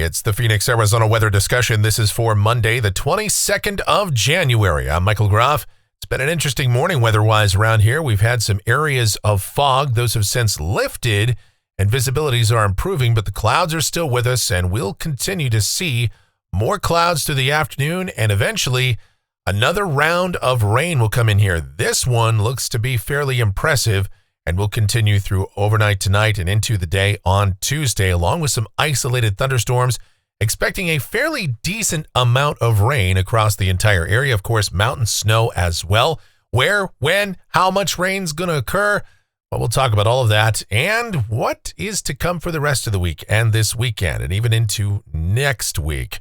It's the Phoenix, Arizona weather discussion. This is for Monday, the 22nd of January. I'm Michael Groff. It's been an interesting morning weather-wise around here. We've had some areas of fog. Those have since lifted, and visibilities are improving, but the clouds are still with us, and we'll continue to see more clouds through the afternoon, and eventually another round of rain will come in here. This one looks to be fairly impressive, and will continue through overnight tonight and into the day on Tuesday, along with some isolated thunderstorms, expecting a fairly decent amount of rain across the entire area. Of course, mountain snow as well. Where, when, how much rain's going to occur? Well, we'll talk about all of that and what is to come for the rest of the week and this weekend and even into next week.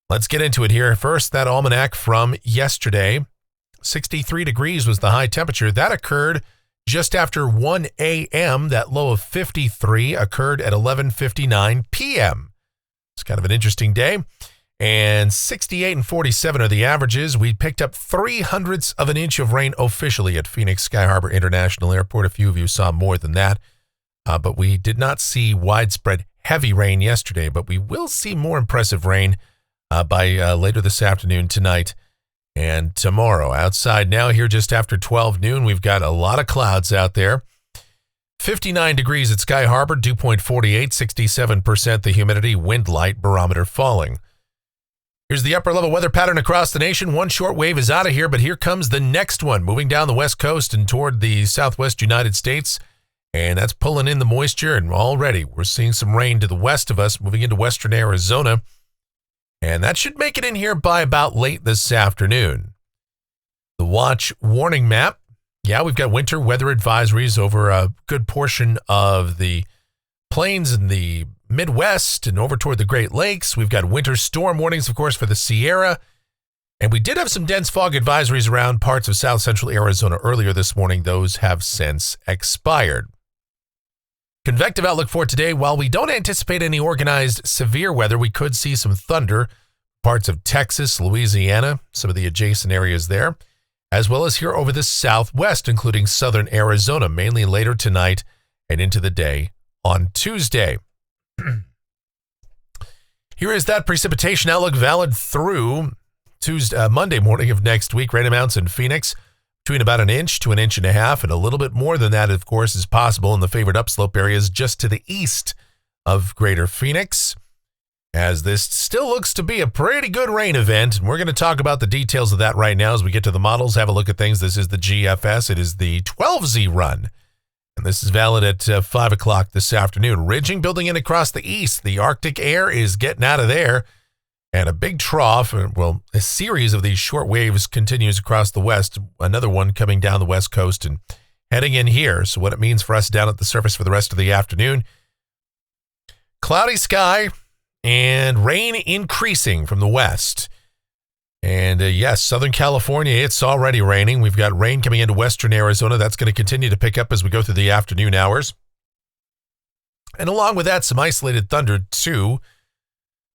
Let's get into it here. First, that almanac from yesterday. 63 degrees was the high temperature. That occurred just after 1 a.m., that low of 53 occurred at 11:59 p.m. It's kind of an interesting day. And 68 and 47 are the averages. We picked up 0.03 of an inch of rain officially at Phoenix Sky Harbor International Airport. A few of you saw more than that, but we did not see widespread heavy rain yesterday, but we will see more impressive rain by later this afternoon, tonight, and tomorrow. Outside now here just after 12 noon, we've got a lot of clouds out there. 59 degrees at Sky Harbor, dew point 48, 67% the humidity, wind light, barometer falling. Here's the upper level weather pattern across the nation. One short wave is out of here, but here comes the next one, moving down the west coast and toward the southwest United States. And that's pulling in the moisture, and already we're seeing some rain to the west of us, moving into western Arizona. And that should make it in here by about late this afternoon. The watch warning map. Yeah, we've got winter weather advisories over a good portion of the plains in the Midwest and over toward the Great Lakes. We've got winter storm warnings, of course, for the Sierra. And we did have some dense fog advisories around parts of south central Arizona earlier this morning. Those have since expired. Convective outlook for today. While we don't anticipate any organized severe weather, we could see some thunder, parts of Texas, Louisiana, some of the adjacent areas there, as well as here over the southwest, including southern Arizona, mainly later tonight and into the day on Tuesday. Here is that precipitation outlook valid through Monday morning of next week. Rain amounts in Phoenix between about 1 inch to 1.5 inches, and a little bit more than that, of course, is possible in the favored upslope areas just to the east of greater Phoenix, as this still looks to be a pretty good rain event. And we're going to talk about the details of that right now as we get to the models, have a look at things. This is the GFS. It is the 12Z run, and this is valid at 5 o'clock this afternoon. Ridging building in across the east. The Arctic air is getting out of there, and a big trough, well, a series of these short waves continues across the west, another one coming down the west coast and heading in here. So what it means for us down at the surface for the rest of the afternoon: cloudy sky and rain increasing from the west. And yes, Southern California, it's already raining. We've got rain coming into western Arizona. That's going to continue to pick up as we go through the afternoon hours. And along with that, some isolated thunder too.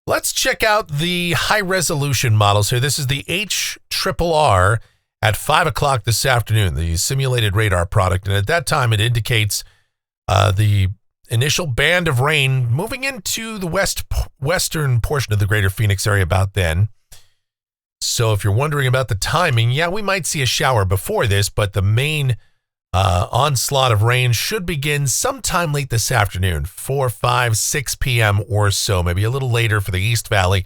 Let's check out the high-resolution models here. This is the HRRR at 5 o'clock this afternoon, the simulated radar product. And at that time, it indicates the initial band of rain moving into the western portion of the greater Phoenix area about then. So if you're wondering about the timing, yeah, we might see a shower before this, but the main onslaught of rain should begin sometime late this afternoon, 4, 5, 6 p.m. or so, maybe a little later for the East Valley.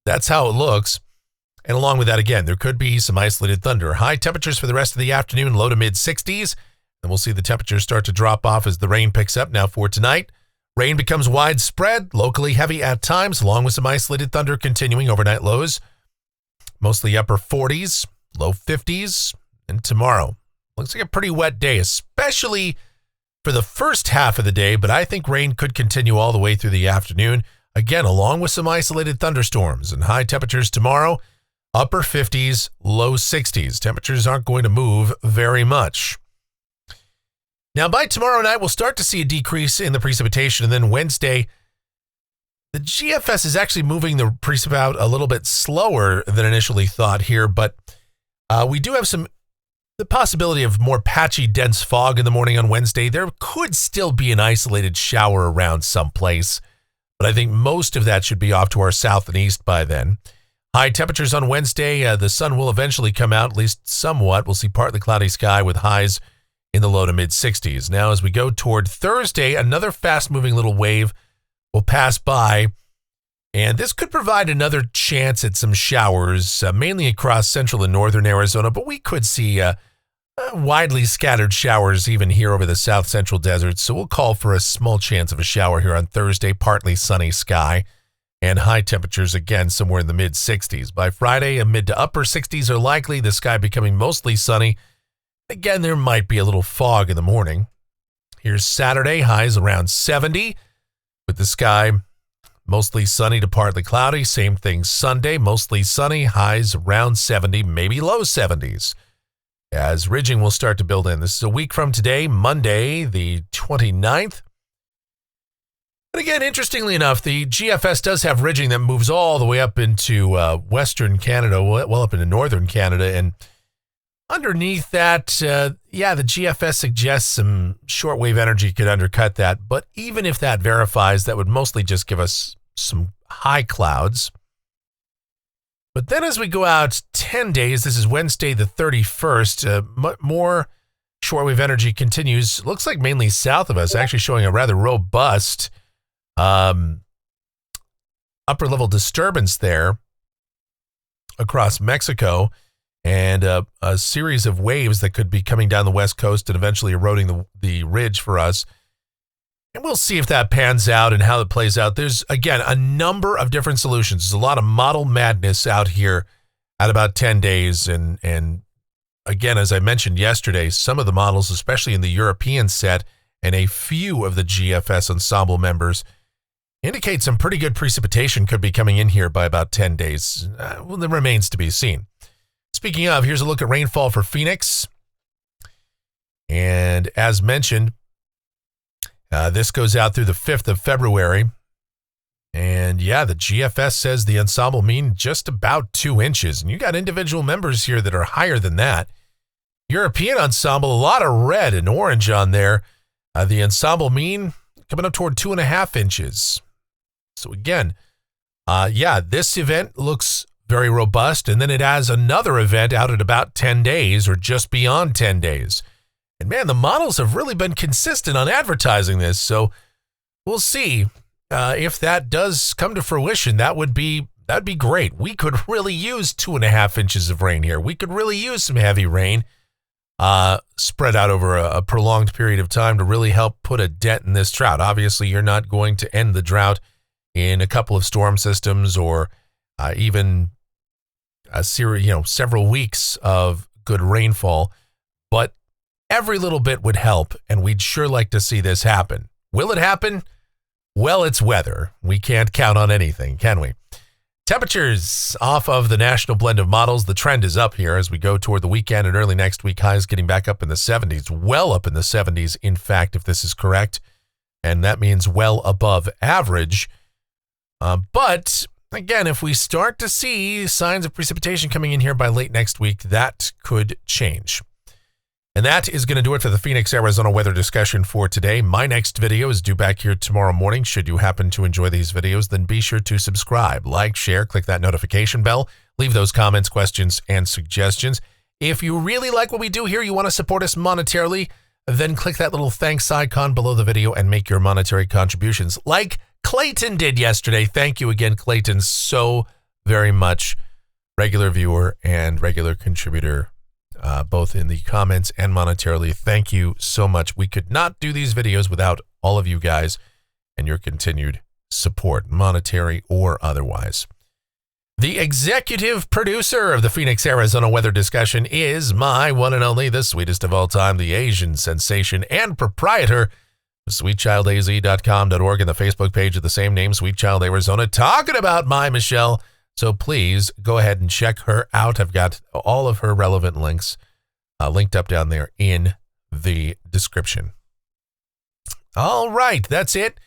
That's how it looks. And along with that, again, there could be some isolated thunder. High temperatures for the rest of the afternoon, low to mid 60s. And we'll see the temperatures start to drop off as the rain picks up. Now for tonight, rain becomes widespread, locally heavy at times, along with some isolated thunder continuing. Overnight lows, mostly upper 40s, low 50s. And tomorrow, looks like a pretty wet day, especially for the first half of the day, but I think rain could continue all the way through the afternoon. Again, along with some isolated thunderstorms and high temperatures tomorrow, upper 50s, low 60s. Temperatures aren't going to move very much. Now, by tomorrow night, we'll start to see a decrease in the precipitation, and then Wednesday, the GFS is actually moving the precip out a little bit slower than initially thought here, but we do have the possibility of more patchy, dense fog in the morning on Wednesday. There could still be an isolated shower around someplace, but I think most of that should be off to our south and east by then. High temperatures on Wednesday. The sun will eventually come out, at least somewhat. We'll see partly cloudy sky with highs in the low to mid 60s. Now, as we go toward Thursday, another fast-moving little wave will pass by, and this could provide another chance at some showers, mainly across central and northern Arizona, but we could see widely scattered showers even here over the south central desert, so we'll call for a small chance of a shower here on Thursday, partly sunny sky, and high temperatures again somewhere in the mid 60s. By Friday, a mid to upper 60s are likely, the sky becoming mostly sunny. Again, there might be a little fog in the morning. Here's Saturday, highs around 70, with the sky mostly sunny to partly cloudy. Same thing Sunday, mostly sunny, highs around 70, maybe low 70s. As ridging will start to build in. This is a week from today, Monday, the 29th. And again, interestingly enough, the GFS does have ridging that moves all the way up into western Canada, well up into northern Canada. And underneath that, the GFS suggests some shortwave energy could undercut that. But even if that verifies, that would mostly just give us some high clouds. But then as we go out 10 days, this is Wednesday the 31st, more shortwave energy continues. Looks like mainly south of us, actually showing a rather robust upper-level disturbance there across Mexico, and a series of waves that could be coming down the west coast and eventually eroding the ridge for us. And we'll see if that pans out and how it plays out. There's, again, a number of different solutions. There's a lot of model madness out here at about 10 days. And again, as I mentioned yesterday, some of the models, especially in the European set and a few of the GFS ensemble members, indicate some pretty good precipitation could be coming in here by about 10 days. Well, it remains to be seen. Speaking of, here's a look at rainfall for Phoenix. And as mentioned, this goes out through the 5th of February. And yeah, the GFS says the ensemble mean just about 2 inches. And you got individual members here that are higher than that. European ensemble, a lot of red and orange on there. The ensemble mean coming up toward 2.5 inches. So again, this event looks very robust. And then it has another event out at about 10 days or just beyond 10 days. And man, the models have really been consistent on advertising this. So we'll see if that does come to fruition. That'd be great. We could really use 2.5 inches of rain here. We could really use some heavy rain spread out over a prolonged period of time to really help put a dent in this drought. Obviously, you're not going to end the drought in a couple of storm systems or even a series, several weeks of good rainfall. But every little bit would help, and we'd sure like to see this happen. Will it happen? Well, it's weather. We can't count on anything, can we? Temperatures off of the national blend of models. The trend is up here as we go toward the weekend and early next week. Highs getting back up in the 70s, well up in the 70s, in fact, if this is correct. And that means well above average. But again, if we start to see signs of precipitation coming in here by late next week, that could change. And that is going to do it for the Phoenix, Arizona weather discussion for today. My next video is due back here tomorrow morning. Should you happen to enjoy these videos, then be sure to subscribe, like, share, click that notification bell, leave those comments, questions, and suggestions. If you really like what we do here, you want to support us monetarily, then click that little thanks icon below the video and make your monetary contributions like Clayton did yesterday. Thank you again, Clayton, so very much. Regular viewer and regular contributor, both in the comments and monetarily. Thank you so much. We could not do these videos without all of you guys and your continued support, monetary or otherwise. The executive producer of the Phoenix, Arizona weather discussion is my one and only, the sweetest of all time, the Asian sensation and proprietor of sweetchildaz.com.org and the Facebook page of the same name, Sweet Child Arizona, talking about my Michelle. So please go ahead and check her out. I've got all of her relevant links linked up down there in the description. All right, that's it.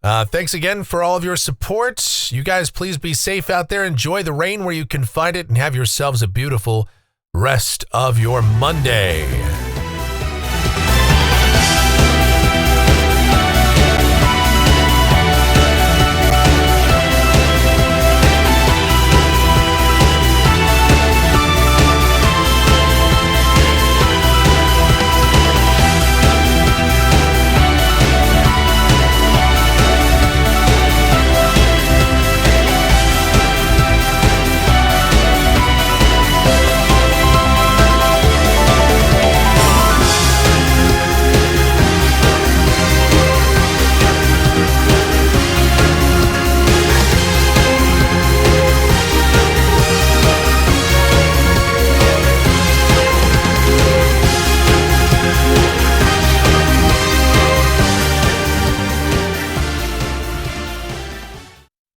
Thanks again for all of your support. You guys, please be safe out there. Enjoy the rain where you can find it and have yourselves a beautiful rest of your Monday.